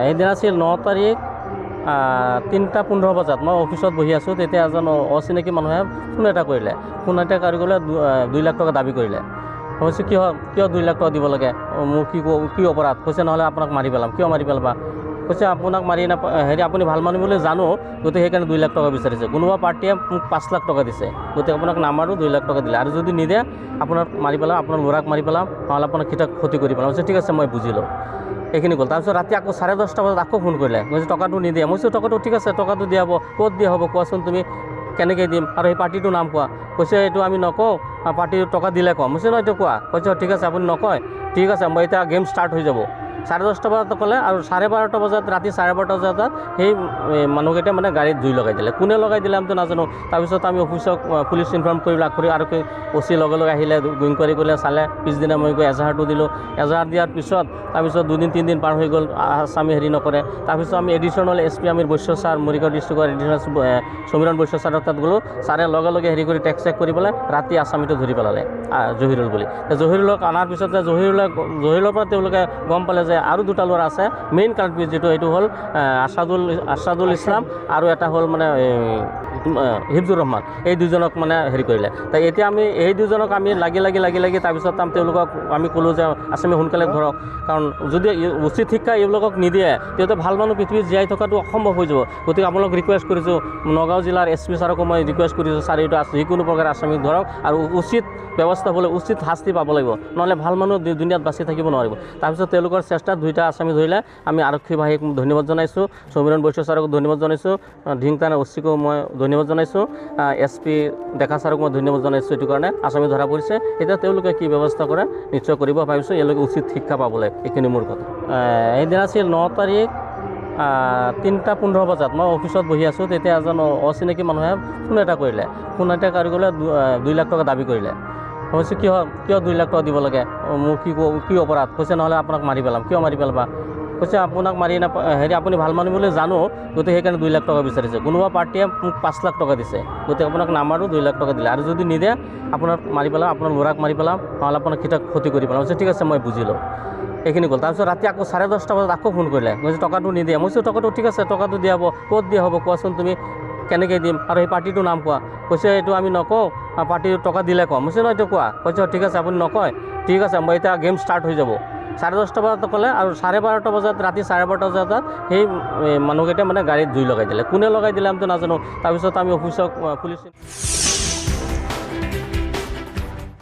সেইদিনা আছিল 9 তাৰিখ 3:15 বজাত মই অফিচত বহি আছোঁ। তেতিয়া এজন অচিনাকি মানুহে ফোন এটা কৰিলে। ফোন এটা কৰি গ'লে 2 লাখ টকা দাবী কৰিলে। মই কৈছোঁ কিয় 2 লাখ টকা দিব লাগে, মোৰ কি অপৰাধ? কৈছে নহ'লে আপোনাক মাৰি পেলাম। কিয় মাৰি পেলাবা? কৈছে আপোনাক মাৰি আপুনি ভাল মানুহ বুলি জানো, গতিকে সেইকাৰণে 2 লাখ টকা বিচাৰিছে। কোনোবা পাৰ্টীয়ে মোক 5 লাখ টকা দিছে, গতিকে আপোনাক নামাৰো, 2 লাখ টকা দিলে। আৰু যদি নিদিয়ে আপোনাক মাৰি পেলাম, আপোনাৰ ল'ৰাক মাৰি পেলাম, নহ'লে আপোনাক ক্ষতি কৰি পেলাম। কৈছে ঠিক আছে মই বুজিলোঁ। এইখিনি গ'ল। তাৰপিছত ৰাতি আকৌ 10:30 বজাত আকৌ ফোন কৰিলে। কৈছে টকাটো নিদিয়ে। মই কৈছোঁ টকাটো ঠিক আছে, টকাটো দিয়া হ'ব। ক'ত দিয়া হ'ব কোৱাচোন তুমি, কেনেকৈ দিম, আৰু সেই পাৰ্টিটোৰ নাম কোৱা। কৈছে এইটো আমি নকওঁ, পাৰ্টিৰ টকা দিলে কম। মই কৈছোঁ নহয় এইটো কোৱা। কৈছে ঠিক আছে আপুনি নকয়, ঠিক আছে মই এতিয়া গেম ষ্টাৰ্ট হৈ যাব। 10:30 বজাত ক'লে, আৰু 12:30 বজাত ৰাতি 12:30 বজাত সেই মানুহকেইটা মানে গাড়ীত জুই লগাই দিলে। কোনে লগাই দিলে আমিতো নাজানো। তাৰপিছত আমি অফিচক পুলিচ ইনফৰ্ম কৰি আৰু অচি লগে আহিলে, ইনকুৱাৰী কৰিলে, চালে। পিছদিনা মই গৈ এজাহাৰটো দিলোঁ। এজাহাৰ দিয়াৰ পিছত তাৰপিছত 2-3 পাৰ হৈ গ'ল, আসামী হেৰি নকৰে। তাৰপিছত আমি additional SP Amir Baishya sir, Morigaon ডিষ্ট্ৰিক্টৰ এডিশ্যনেল সমীৰণ বৈশ্য ছাৰৰ তাত গ'লোঁ। ছাৰে লগে হেৰি কৰি টেক চেক কৰি পেলাই ৰাতি আসামীটো ধৰি পেলালে, জহিৰুল বুলি। জহিৰুলক অনাৰ পিছত জহিৰুলৰ পৰা তেওঁলোকে গম পালে যে আৰু 2টা ল'ৰা আছে। মেইন কাল্পিট যিটো এইটো হ'ল আছাদুল ইছলাম, আৰু এটা হ'ল মানে হিফজুৰ ৰহমান। এই 2জনক মানে হেৰি কৰিলে। তাই এতিয়া আমি এই 2জনক আমি লাগি তাৰপিছত তেওঁলোকক আমি ক'লোঁ যে আসামী সোনকালে ধৰক, কাৰণ যদি উচিত শিক্ষা এইবিলাকক নিদিয়ে তেতিয়াতো ভাল মানুহ পৃথিৱীত জীয়াই থকাটো অসম্ভৱ হৈ যাব। গতিকে আপোনালোক ৰিকুৱেষ্ট কৰিছোঁ, নগাঁও জিলাৰ SP ছাৰকো মই ৰিকুৱেষ্ট কৰিছোঁ, ছাৰ এইটো যিকোনো প্ৰকাৰে আসামীক ধৰক, আৰু উচিত ব্যৱস্থা হ'লে উচিত শাস্তি পাব লাগিব, নহ'লে ভাল মানুহ দুনিয়াত বাচি থাকিব নোৱাৰিব। তাৰপিছত তেওঁলোকৰ চেষ্টাত 2টা আসামী ধৰিলে। আমি আৰক্ষী বাহিনীক ধন্যবাদ জনাইছোঁ, সমীৰণ বৈশ্য ছাৰক ধন্যবাদ জনাইছোঁ, ধিংতান OC-কো মই ধন্যবাদ জনাইছোঁ, SP ডেকা ছাৰক মই ধন্যবাদ জনাইছোঁ। এইটো কাৰণে আসামী ধৰা পৰিছে। এতিয়া তেওঁলোকে কি ব্যৱস্থা কৰে নিশ্চয় কৰিব ভাবিছোঁ। এওঁলোকে উচিত শিক্ষা পাবলৈ, এইখিনি মোৰ কথা। সেইদিনা আছিল 9 তাৰিখ 3:15 বজাত মই অফিচত বহি আছোঁ। তেতিয়া এজন অচিনাকি মানুহে ফোন এটা কৰিলে। ফোন এটা কৰি গ'লে 2 লাখ টকা দাবী কৰিলে। মই কৈছোঁ কিয় 2 লাখ টকা দিব লাগে, মোৰ কি অপৰাধ? কৈছে নহ'লে আপোনাক মাৰি পেলাম। কিয় মাৰি পেলাবা? কৈছে আপোনাক আপুনি ভাল মানুহ বুলি জানো, গতিকে সেইকাৰণে 2 লাখ টকা বিচাৰিছে। কোনোবা পাৰ্টীয়ে মোক 5 লাখ টকা দিছে, গতিকে আপোনাক নামাৰো, 2 লাখ টকা দিলে। আৰু যদি নিদিয়ে আপোনাক মাৰি পেলাম, আপোনাৰ ল'ৰাক মাৰি পেলাম, নহ'লে আপোনাক ক্ষতি কৰি পেলাম। কৈছে ঠিক আছে মই বুজিলোঁ। এইখিনি গ'ল। তাৰপিছত ৰাতি আকৌ 10:30 বজাত আকৌ ফোন কৰিলে। কৈছে টকাটো নিদিয়ে। মই কৈছোঁ টকাটো ঠিক আছে, টকাটো দিয়া হ'ব। ক'ত দিয়া হ'ব কোৱাচোন তুমি, কেনেকৈ দিম, আৰু সেই পাৰ্টিটোৰ নাম কোৱা। কৈছে এইটো আমি নকওঁ, পাৰ্টিৰ টকা দিলে কম। মই কৈছোঁ নহয় এইটো কোৱা। কৈছে ঠিক আছে আপুনি নকয়, ঠিক আছে মই এতিয়া গেম ষ্টাৰ্ট হৈ যাব। 10:30 বজাত ক'লে, আৰু 12:30 বজাত ৰাতি 12:30 বজাত সেই মানুহকেইটা মানে গাড়ীত জুই লগাই দিলে। কোনে লগাই দিলে আমিতো নাজানো। তাৰপিছত আমি অফিচক পুলিচ